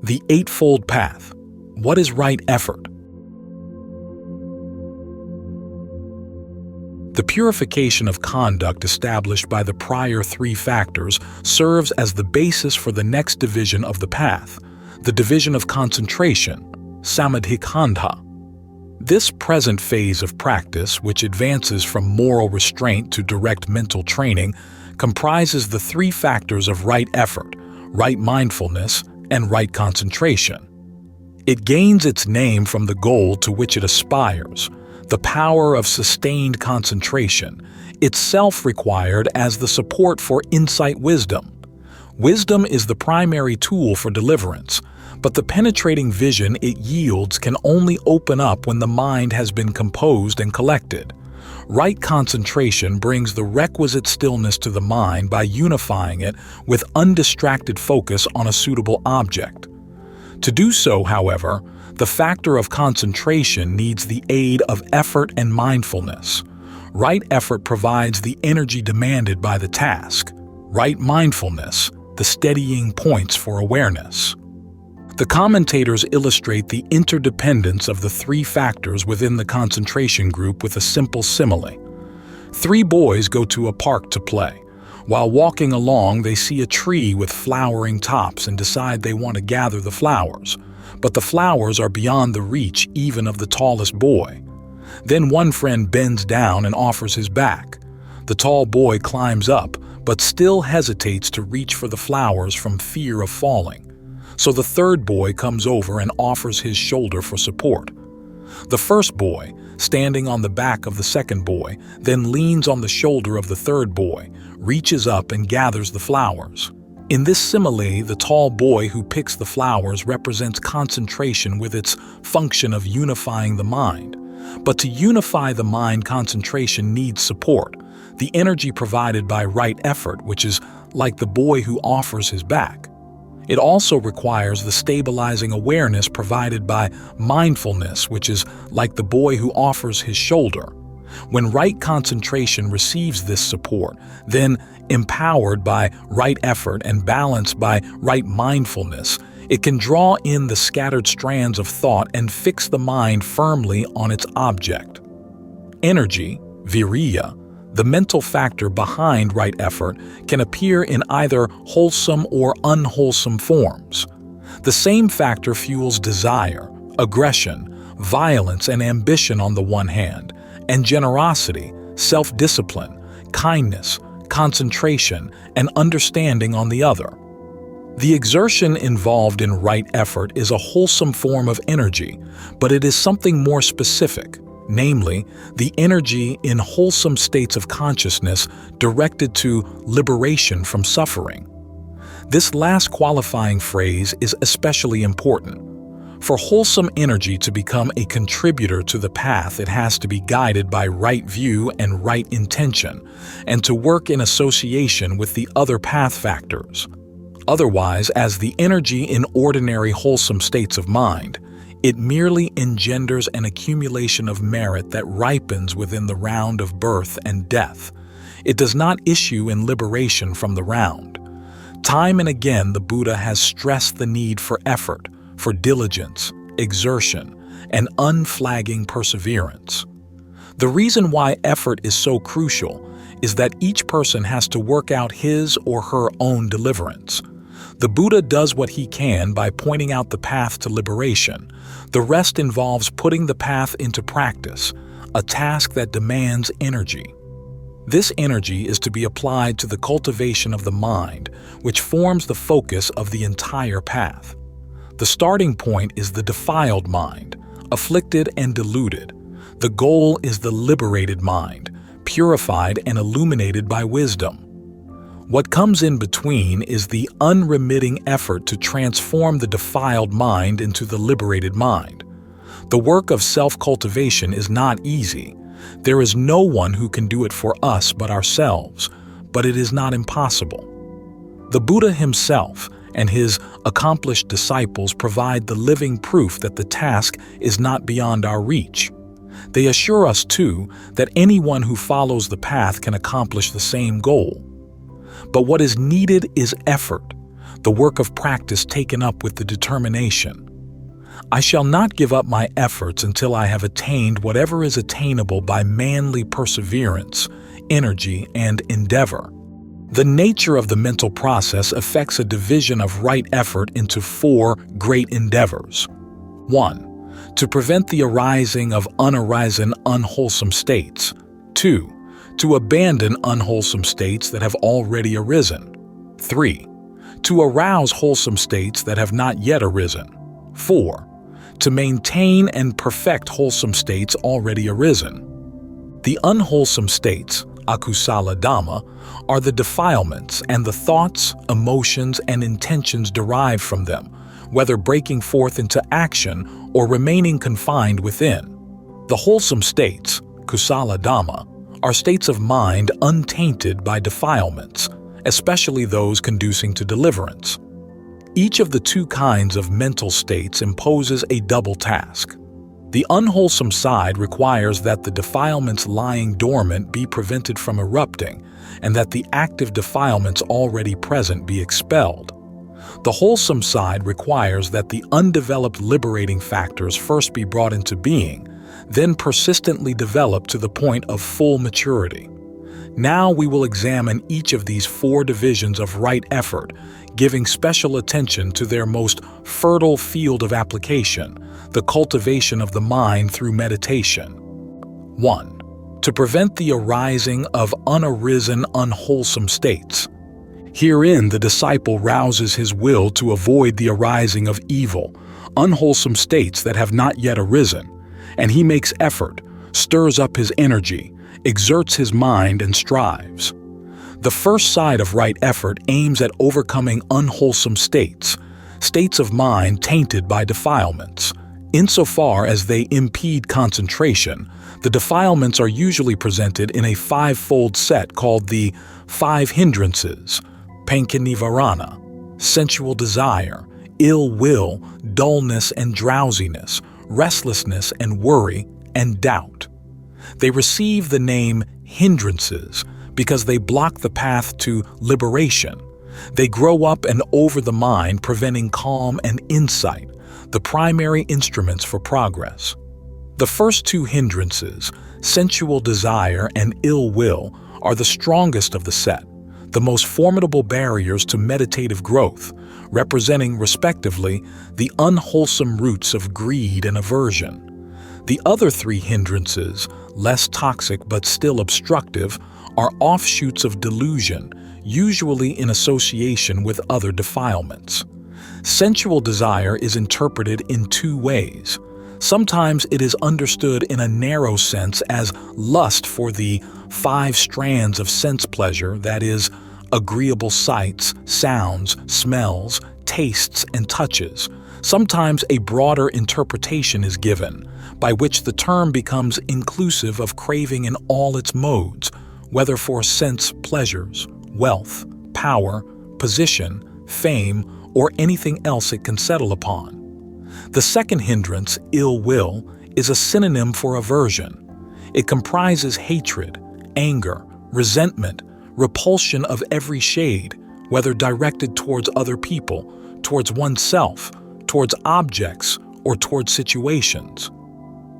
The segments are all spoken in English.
The Eightfold Path. What is right effort? The purification of conduct established by the prior three factors serves as the basis for the next division of the path, the division of concentration, samadhikkhandha. This present phase of practice, which advances from moral restraint to direct mental training, comprises the three factors of right effort, right mindfulness, and right concentration. It gains its name from the goal to which it aspires, the power of sustained concentration, itself required as the support for insight wisdom. Wisdom is the primary tool for deliverance, but the penetrating vision it yields can only open up when the mind has been composed and collected. Right concentration brings the requisite stillness to the mind by unifying it with undistracted focus on a suitable object. To do so, however, the factor of concentration needs the aid of effort and mindfulness. Right effort provides the energy demanded by the task. Right mindfulness, the steadying points for awareness. The commentators illustrate the interdependence of the three factors within the concentration group with a simple simile. Three boys go to a park to play. While walking along, they see a tree with flowering tops and decide they want to gather the flowers. But the flowers are beyond the reach even of the tallest boy. Then one friend bends down and offers his back. The tall boy climbs up, but still hesitates to reach for the flowers from fear of falling. So the third boy comes over and offers his shoulder for support. The first boy, standing on the back of the second boy, then leans on the shoulder of the third boy, reaches up and gathers the flowers. In this simile, the tall boy who picks the flowers represents concentration with its function of unifying the mind. But to unify the mind, concentration needs support, the energy provided by right effort, which is like the boy who offers his back. It also requires the stabilizing awareness provided by mindfulness, which is like the boy who offers his shoulder. When right concentration receives this support, then empowered by right effort and balanced by right mindfulness, it can draw in the scattered strands of thought and fix the mind firmly on its object. Energy, viriya, the mental factor behind right effort, can appear in either wholesome or unwholesome forms. The same factor fuels desire, aggression, violence, and ambition on the one hand, and generosity, self-discipline, kindness, concentration, and understanding on the other. The exertion involved in right effort is a wholesome form of energy, but it is something more specific, namely, the energy in wholesome states of consciousness directed to liberation from suffering. This last qualifying phrase is especially important. For wholesome energy to become a contributor to the path, it has to be guided by right view and right intention, and to work in association with the other path factors. Otherwise, as the energy in ordinary wholesome states of mind, it merely engenders an accumulation of merit that ripens within the round of birth and death. It does not issue in liberation from the round. Time and again, the Buddha has stressed the need for effort, for diligence, exertion, and unflagging perseverance. The reason why effort is so crucial is that each person has to work out his or her own deliverance. The Buddha does what he can by pointing out the path to liberation. The rest involves putting the path into practice, a task that demands energy. This energy is to be applied to the cultivation of the mind, which forms the focus of the entire path. The starting point is the defiled mind, afflicted and deluded. The goal is the liberated mind, purified and illuminated by wisdom. What comes in between is the unremitting effort to transform the defiled mind into the liberated mind. The work of self-cultivation is not easy. There is no one who can do it for us but ourselves, but it is not impossible. The Buddha himself and his accomplished disciples provide the living proof that the task is not beyond our reach. They assure us, too, that anyone who follows the path can accomplish the same goal. But what is needed is effort. the work of practice taken up with the determination. I shall not give up my efforts until I have attained whatever is attainable by manly perseverance, energy, and endeavor. The nature of the mental process affects a division of right effort into 4 great endeavors. 1. To prevent the arising of unarisen unwholesome states. 2. To abandon unwholesome states that have already arisen. 3. To arouse wholesome states that have not yet arisen. 4. To maintain and perfect wholesome states already arisen. The unwholesome states, akusala dhamma, are the defilements and the thoughts, emotions, and intentions derived from them, whether breaking forth into action or remaining confined within. The wholesome states, kusala dhamma, are states of mind untainted by defilements, especially those conducing to deliverance. Each of the 2 kinds of mental states imposes a double task. The unwholesome side requires that the defilements lying dormant be prevented from erupting, and that the active defilements already present be expelled. The wholesome side requires that the undeveloped liberating factors first be brought into being, then persistently develop to the point of full maturity. Now we will examine each of these 4 divisions of right effort, giving special attention to their most fertile field of application, the cultivation of the mind through meditation. 1. To prevent the arising of unarisen unwholesome states. Herein the disciple rouses his will to avoid the arising of evil, unwholesome states that have not yet arisen, and he makes effort, stirs up his energy, exerts his mind, and strives. The first side of right effort aims at overcoming unwholesome states, states of mind tainted by defilements. Insofar as they impede concentration, the defilements are usually presented in a 5-fold set called the 5 hindrances: pankinivarana, sensual desire, ill will, dullness and drowsiness, restlessness and worry, and doubt. They receive the name hindrances because they block the path to liberation. They grow up and over the mind, preventing calm and insight, the primary instruments for progress. The first 2 hindrances, sensual desire and ill will, are the strongest of the set, the most formidable barriers to meditative growth, representing, respectively, the unwholesome roots of greed and aversion. The other 3 hindrances, less toxic but still obstructive, are offshoots of delusion, usually in association with other defilements. Sensual desire is interpreted in 2 ways. Sometimes it is understood in a narrow sense as lust for the 5 strands of sense pleasure, that is, agreeable sights, sounds, smells, tastes, and touches. Sometimes a broader interpretation is given, by which the term becomes inclusive of craving in all its modes, whether for sense pleasures, wealth, power, position, fame, or anything else it can settle upon. The second hindrance, ill will, is a synonym for aversion. It comprises hatred, anger, resentment, repulsion of every shade, whether directed towards other people, towards oneself, towards objects, or towards situations.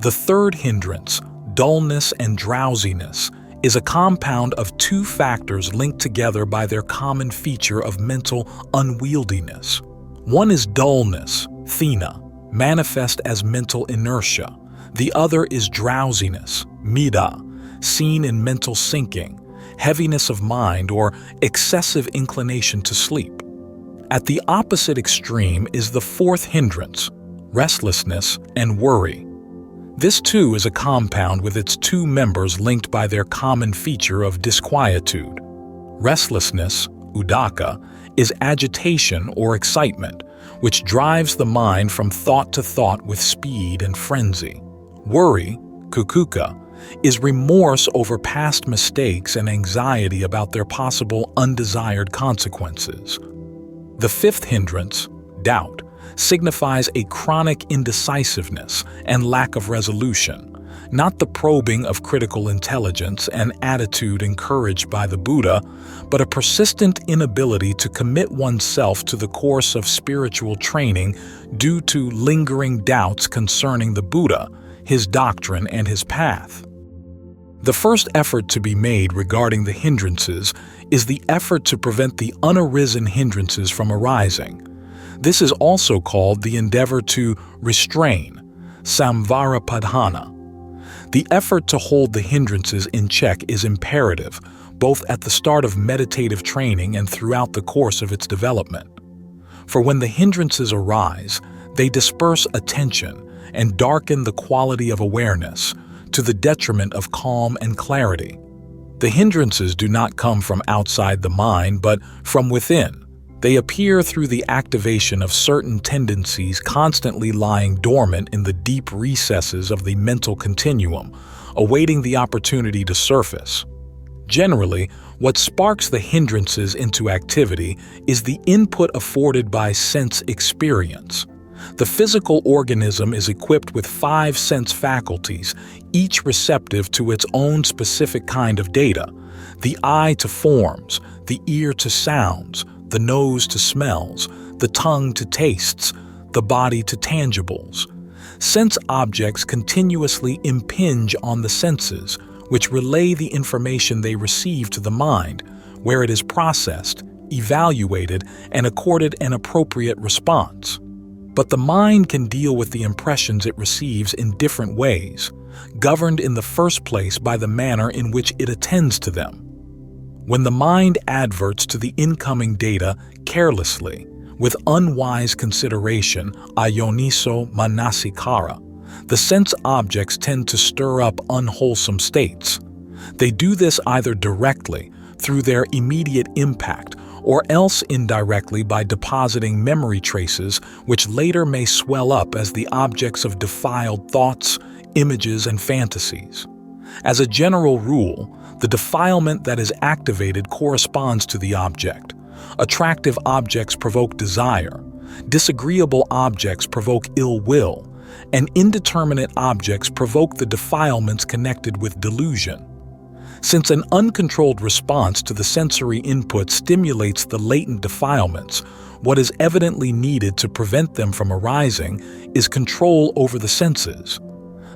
The third hindrance, dullness and drowsiness, is a compound of 2 factors linked together by their common feature of mental unwieldiness. One is dullness, thina, manifest as mental inertia. The other is drowsiness, mida, seen in mental sinking, heaviness of mind, or excessive inclination to sleep. At the opposite extreme is the 4th hindrance, restlessness and worry. This too is a compound with its 2 members linked by their common feature of disquietude. Restlessness, uddaka, is agitation or excitement, which drives the mind from thought to thought with speed and frenzy. Worry, kukuka, is remorse over past mistakes and anxiety about their possible undesired consequences. The 5th hindrance, doubt, signifies a chronic indecisiveness and lack of resolution. not the probing of critical intelligence, an attitude encouraged by the Buddha, but a persistent inability to commit oneself to the course of spiritual training due to lingering doubts concerning the Buddha, his doctrine, and his path. The first effort to be made regarding the hindrances is the effort to prevent the unarisen hindrances from arising. This is also called the endeavor to restrain, samvarapadhana. The effort to hold the hindrances in check is imperative, both at the start of meditative training and throughout the course of its development. For when the hindrances arise, they disperse attention and darken the quality of awareness, to the detriment of calm and clarity. The hindrances do not come from outside the mind, but from within. They appear through the activation of certain tendencies constantly lying dormant in the deep recesses of the mental continuum, awaiting the opportunity to surface. Generally, what sparks the hindrances into activity is the input afforded by sense experience. The physical organism is equipped with 5 sense faculties, each receptive to its own specific kind of data: the eye to forms, the ear to sounds, the nose to smells, the tongue to tastes, the body to tangibles. Sense objects continuously impinge on the senses, which relay the information they receive to the mind, where it is processed, evaluated, and accorded an appropriate response. But the mind can deal with the impressions it receives in different ways, governed in the first place by the manner in which it attends to them. When the mind adverts to the incoming data carelessly, with unwise consideration, ayoniso manasikara, the sense objects tend to stir up unwholesome states. They do this either directly, through their immediate impact, or else indirectly by depositing memory traces which later may swell up as the objects of defiled thoughts, images, and fantasies. As a general rule, the defilement that is activated corresponds to the object. Attractive objects provoke desire, disagreeable objects provoke ill will, and indeterminate objects provoke the defilements connected with delusion. Since an uncontrolled response to the sensory input stimulates the latent defilements, what is evidently needed to prevent them from arising is control over the senses.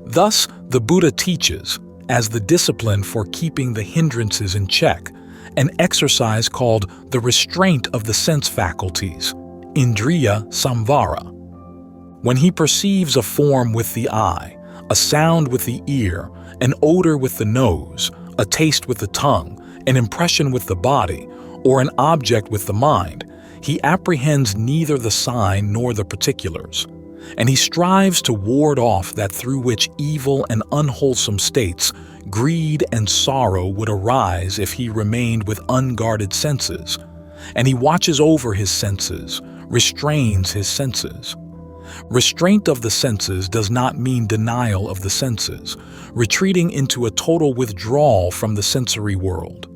Thus, the Buddha teaches, as the discipline for keeping the hindrances in check, an exercise called the restraint of the sense faculties, indriya samvara. When he perceives a form with the eye, a sound with the ear, an odor with the nose, a taste with the tongue, an impression with the body, or an object with the mind, he apprehends neither the sign nor the particulars, and he strives to ward off that through which evil and unwholesome states, greed and sorrow would arise if he remained with unguarded senses, and he watches over his senses, restrains his senses. Restraint of the senses does not mean denial of the senses, retreating into a total withdrawal from the sensory world.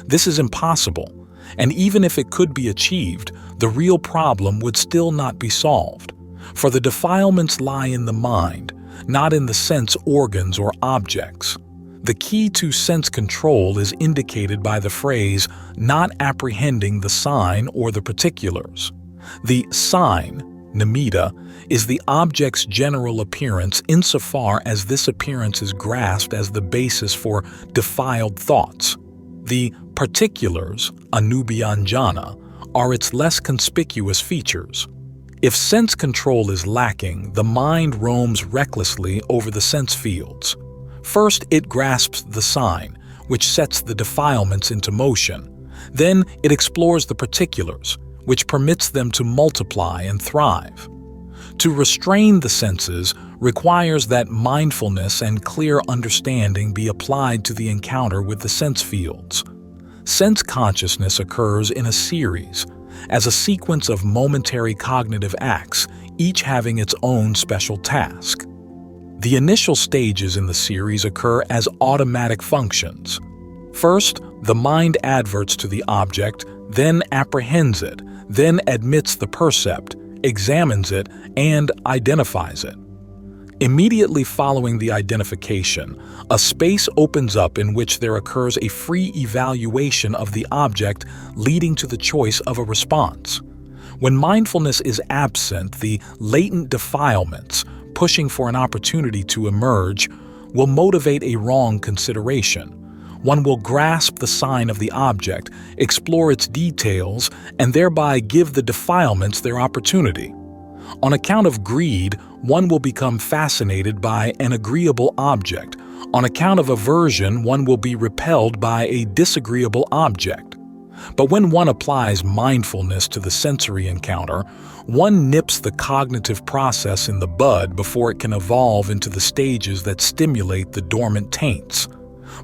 This is impossible, and even if it could be achieved, the real problem would still not be solved. For the defilements lie in the mind, not in the sense organs or objects. The key to sense control is indicated by the phrase, not apprehending the sign or the particulars. The sign, nimitta, is the object's general appearance insofar as this appearance is grasped as the basis for defiled thoughts. The particulars, anubhyanjana, are its less conspicuous features. If sense control is lacking, the mind roams recklessly over the sense fields. First, it grasps the sign, which sets the defilements into motion. Then, it explores the particulars, which permits them to multiply and thrive. To restrain the senses requires that mindfulness and clear understanding be applied to the encounter with the sense fields. Sense consciousness occurs in a series, as a sequence of momentary cognitive acts, each having its own special task. The initial stages in the series occur as automatic functions. First, the mind adverts to the object, then apprehends it, then admits the percept, examines it, and identifies it. Immediately following the identification, a space opens up in which there occurs a free evaluation of the object, leading to the choice of a response. When mindfulness is absent, the latent defilements, pushing for an opportunity to emerge, will motivate a wrong consideration. One will grasp the sign of the object, explore its details, and thereby give the defilements their opportunity. On account of greed, one will become fascinated by an agreeable object. On account of aversion, one will be repelled by a disagreeable object. But when one applies mindfulness to the sensory encounter, one nips the cognitive process in the bud before it can evolve into the stages that stimulate the dormant taints.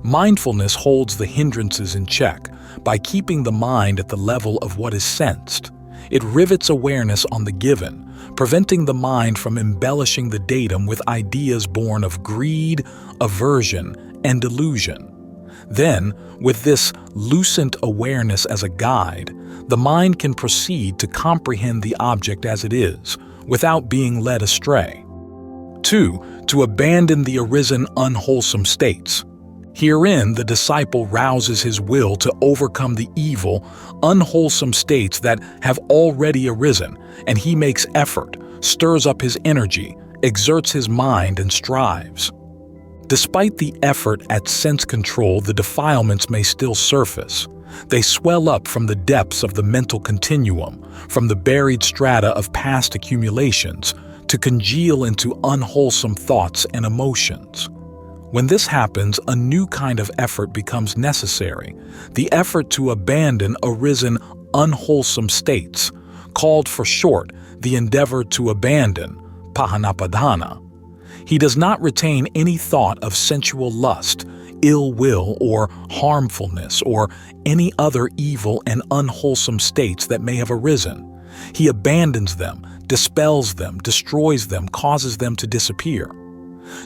Mindfulness holds the hindrances in check by keeping the mind at the level of what is sensed. It rivets awareness on the given, preventing the mind from embellishing the datum with ideas born of greed, aversion, and delusion. Then, with this lucent awareness as a guide, the mind can proceed to comprehend the object as it is, without being led astray. 2. To abandon the arisen unwholesome states. Herein, the disciple rouses his will to overcome the evil, unwholesome states that have already arisen, and he makes effort, stirs up his energy, exerts his mind, and strives. Despite the effort at sense control, the defilements may still surface. They swell up from the depths of the mental continuum, from the buried strata of past accumulations, to congeal into unwholesome thoughts and emotions. When this happens, a new kind of effort becomes necessary, the effort to abandon arisen unwholesome states, called for short the endeavor to abandon, pahanapadhana. He does not retain any thought of sensual lust, ill will, or harmfulness, or any other evil and unwholesome states that may have arisen. He abandons them, dispels them, destroys them, causes them to disappear.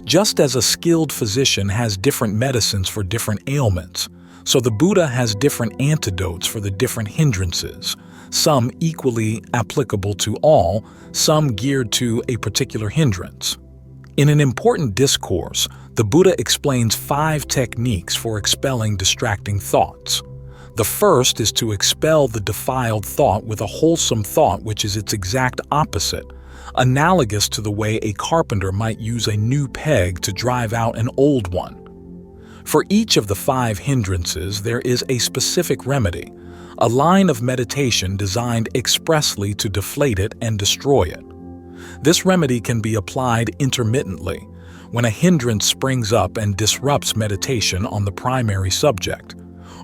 Just as a skilled physician has different medicines for different ailments, so the Buddha has different antidotes for the different hindrances, some equally applicable to all, some geared to a particular hindrance. In an important discourse, the Buddha explains 5 techniques for expelling distracting thoughts. The first is to expel the defiled thought with a wholesome thought, which is its exact opposite, analogous to the way a carpenter might use a new peg to drive out an old one. For each of the 5 hindrances, there is a specific remedy, a line of meditation designed expressly to deflate it and destroy it. This remedy can be applied intermittently, when a hindrance springs up and disrupts meditation on the primary subject,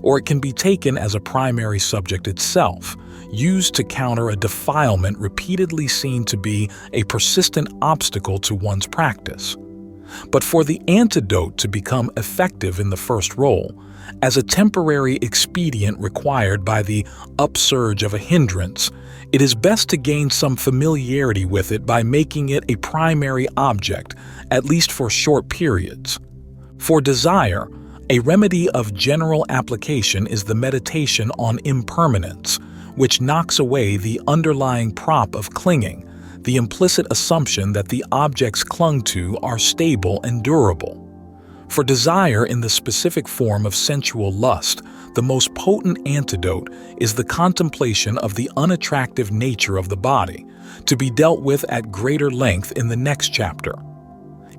or it can be taken as a primary subject itself, used to counter a defilement repeatedly seen to be a persistent obstacle to one's practice. But for the antidote to become effective in the first role, as a temporary expedient required by the upsurge of a hindrance, it is best to gain some familiarity with it by making it a primary object, at least for short periods. For desire, a remedy of general application is the meditation on impermanence, which knocks away the underlying prop of clinging, the implicit assumption that the objects clung to are stable and durable. For desire in the specific form of sensual lust, the most potent antidote is the contemplation of the unattractive nature of the body, to be dealt with at greater length in the next chapter.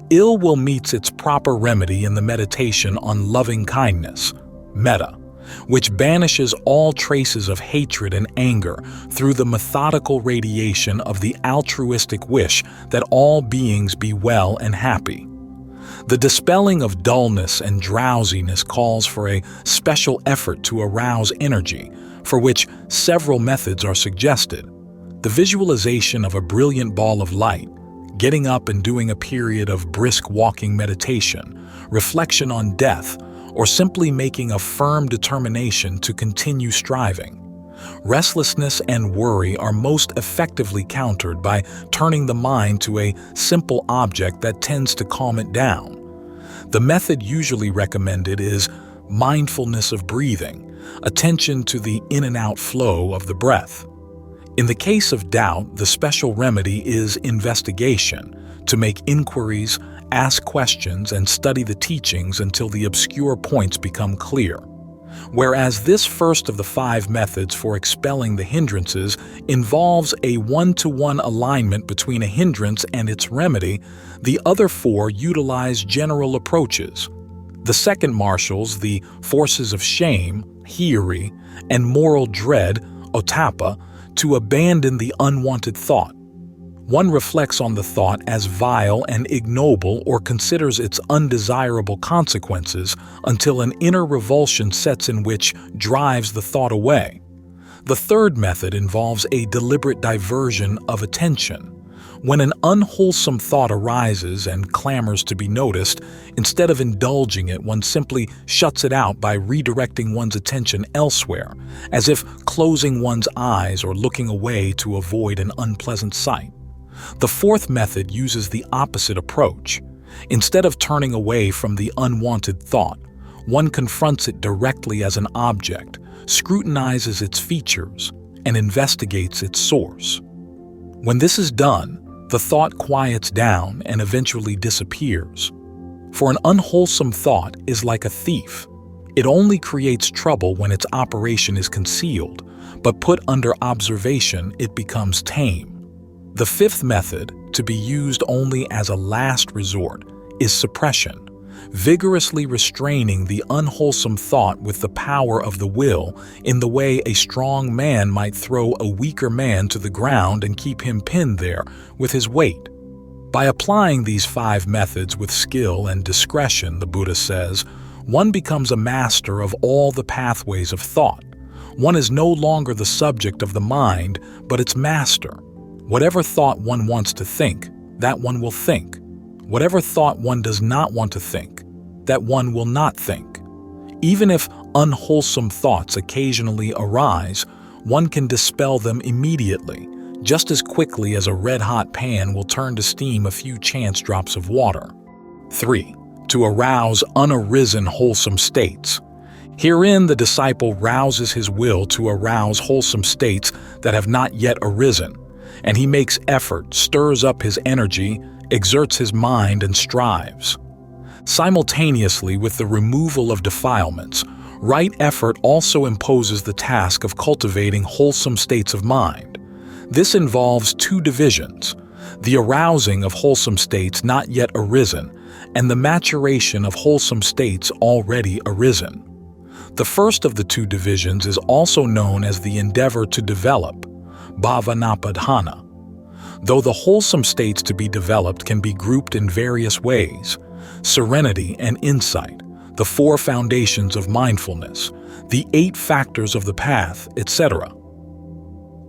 Ill will meets its proper remedy in the meditation on loving kindness, metta, which banishes all traces of hatred and anger through the methodical radiation of the altruistic wish that all beings be well and happy. The dispelling of dullness and drowsiness calls for a special effort to arouse energy, for which several methods are suggested. The visualization of a brilliant ball of light, getting up and doing a period of brisk walking meditation, reflection on death, or simply making a firm determination to continue striving. Restlessness and worry are most effectively countered by turning the mind to a simple object that tends to calm it down. The method usually recommended is mindfulness of breathing, attention to the in and out flow of the breath. In the case of doubt, the special remedy is investigation, to make inquiries, ask questions, and study the teachings until the obscure points become clear. Whereas this first of the 5 methods for expelling the hindrances involves a one-to-one alignment between a hindrance and its remedy, the other 4 utilize general approaches. The second marshals the forces of shame, hiri, and moral dread, otapa, to abandon the unwanted thought. One reflects on the thought as vile and ignoble or considers its undesirable consequences until an inner revulsion sets in which drives the thought away. The third method involves a deliberate diversion of attention. When an unwholesome thought arises and clamors to be noticed, instead of indulging it, one simply shuts it out by redirecting one's attention elsewhere, as if closing one's eyes or looking away to avoid an unpleasant sight. The fourth method uses the opposite approach. Instead of turning away from the unwanted thought, one confronts it directly as an object, scrutinizes its features, and investigates its source. When this is done, the thought quiets down and eventually disappears. For an unwholesome thought is like a thief. It only creates trouble when its operation is concealed, but put under observation it becomes tame. The fifth method, to be used only as a last resort, is suppression, vigorously restraining the unwholesome thought with the power of the will in the way a strong man might throw a weaker man to the ground and keep him pinned there with his weight. By applying these 5 methods with skill and discretion, the Buddha says, one becomes a master of all the pathways of thought. One is no longer the subject of the mind, but its master. Whatever thought one wants to think, that one will think. Whatever thought one does not want to think, that one will not think. Even if unwholesome thoughts occasionally arise, one can dispel them immediately, just as quickly as a red-hot pan will turn to steam a few chance drops of water. 3. To arouse unarisen wholesome states. Herein the disciple rouses his will to arouse wholesome states that have not yet arisen, and he makes effort, stirs up his energy, exerts his mind, and strives. Simultaneously with the removal of defilements, right effort also imposes the task of cultivating wholesome states of mind. This involves 2 divisions: the arousing of wholesome states not yet arisen, and the maturation of wholesome states already arisen. The first of the 2 divisions is also known as the endeavor to develop, bhavanapadhana. Though the wholesome states to be developed can be grouped in various ways: serenity and insight, the 4 foundations of mindfulness, the 8 factors of the path, etc.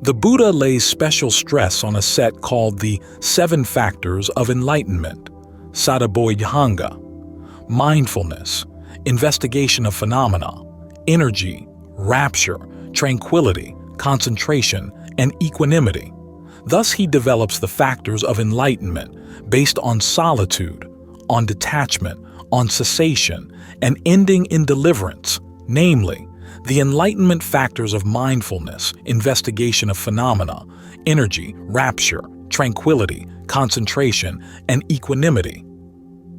The Buddha lays special stress on a set called the 7 factors of enlightenment, samadhikkhandha, mindfulness, investigation of phenomena, energy, rapture, tranquility, concentration, and equanimity. Thus he develops the factors of enlightenment based on solitude, on detachment, on cessation, and ending in deliverance, namely, the enlightenment factors of mindfulness, investigation of phenomena, energy, rapture, tranquility, concentration, and equanimity.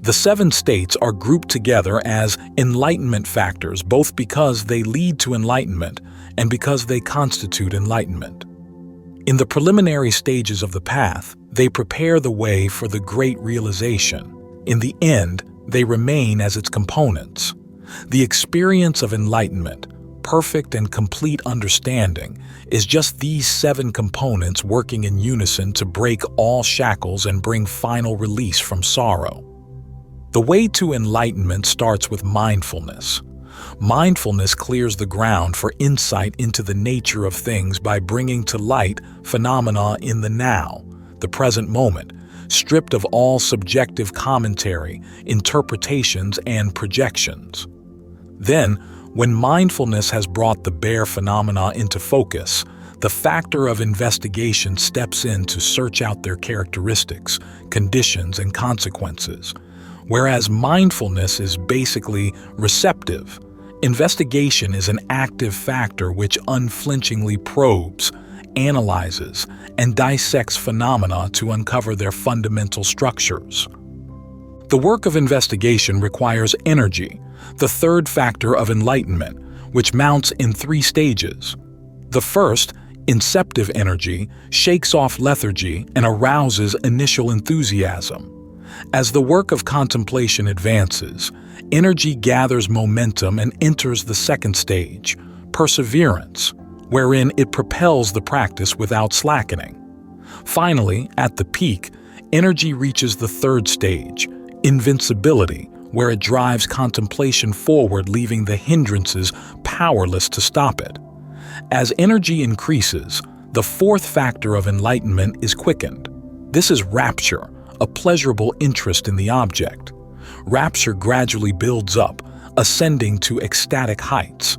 The 7 states are grouped together as enlightenment factors both because they lead to enlightenment and because they constitute enlightenment. In the preliminary stages of the path, they prepare the way for the great realization. In the end, they remain as its components. The experience of enlightenment, perfect and complete understanding, is just these 7 components working in unison to break all shackles and bring final release from sorrow. The way to enlightenment starts with mindfulness. Mindfulness clears the ground for insight into the nature of things by bringing to light phenomena in the now, the present moment, stripped of all subjective commentary, interpretations, and projections. Then, when mindfulness has brought the bare phenomena into focus, the factor of investigation steps in to search out their characteristics, conditions, and consequences. Whereas mindfulness is basically receptive, investigation is an active factor which unflinchingly probes, analyzes, and dissects phenomena to uncover their fundamental structures. The work of investigation requires energy, the third factor of enlightenment, which mounts in 3 stages. The first, inceptive energy, shakes off lethargy and arouses initial enthusiasm. As the work of contemplation advances, energy gathers momentum and enters the second stage, perseverance, wherein it propels the practice without slackening. Finally, at the peak, energy reaches the third stage, invincibility, where it drives contemplation forward, leaving the hindrances powerless to stop it. As energy increases, the fourth factor of enlightenment is quickened. This is rapture, a pleasurable interest in the object. Rapture gradually builds up, ascending to ecstatic heights.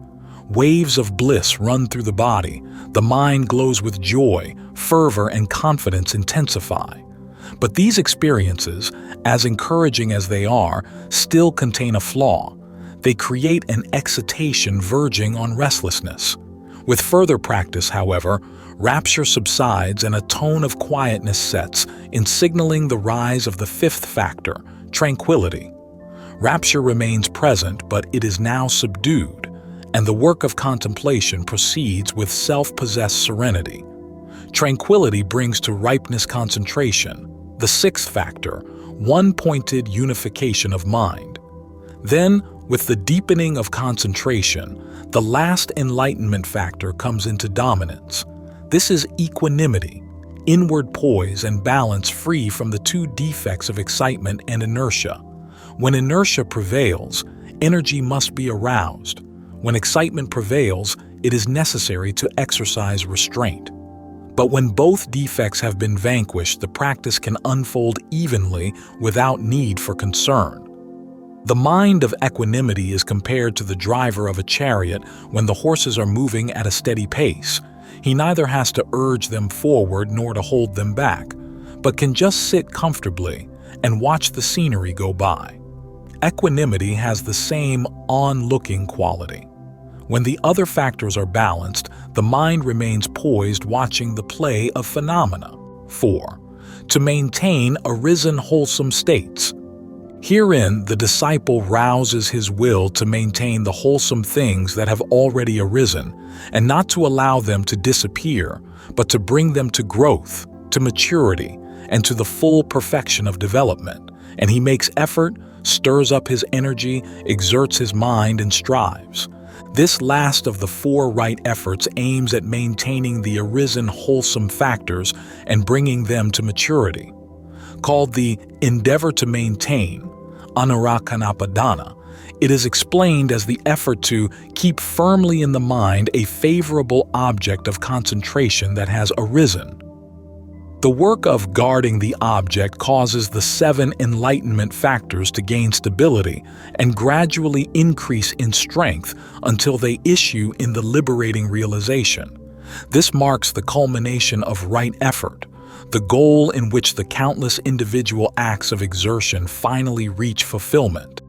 Waves of bliss run through the body, the mind glows with joy, fervor, and confidence intensify. But these experiences, as encouraging as they are, still contain a flaw. They create an excitation verging on restlessness. With further practice, however, rapture subsides and a tone of quietness sets in signaling the rise of the fifth factor, tranquility. Rapture remains present, but it is now subdued, and the work of contemplation proceeds with self-possessed serenity. Tranquility brings to ripeness concentration, the sixth factor, one-pointed unification of mind. Then, with the deepening of concentration, the last enlightenment factor comes into dominance. This is equanimity, inward poise and balance free from the 2 defects of excitement and inertia. When inertia prevails, energy must be aroused. When excitement prevails, it is necessary to exercise restraint. But when both defects have been vanquished, the practice can unfold evenly without need for concern. The mind of equanimity is compared to the driver of a chariot when the horses are moving at a steady pace. He neither has to urge them forward nor to hold them back, but can just sit comfortably and watch the scenery go by. Equanimity has the same on-looking quality. When the other factors are balanced, the mind remains poised watching the play of phenomena. 4. To maintain arisen wholesome states. Herein, the disciple rouses his will to maintain the wholesome things that have already arisen, and not to allow them to disappear, but to bring them to growth, to maturity, and to the full perfection of development. And he makes effort, stirs up his energy, exerts his mind, and strives. This last of the 4 right efforts aims at maintaining the arisen wholesome factors and bringing them to maturity. Called the endeavor to maintain, anurakkanapadana, it is explained as the effort to keep firmly in the mind a favorable object of concentration that has arisen. The work of guarding the object causes the 7 enlightenment factors to gain stability and gradually increase in strength until they issue in the liberating realization. This marks the culmination of right effort, the goal in which the countless individual acts of exertion finally reach fulfillment.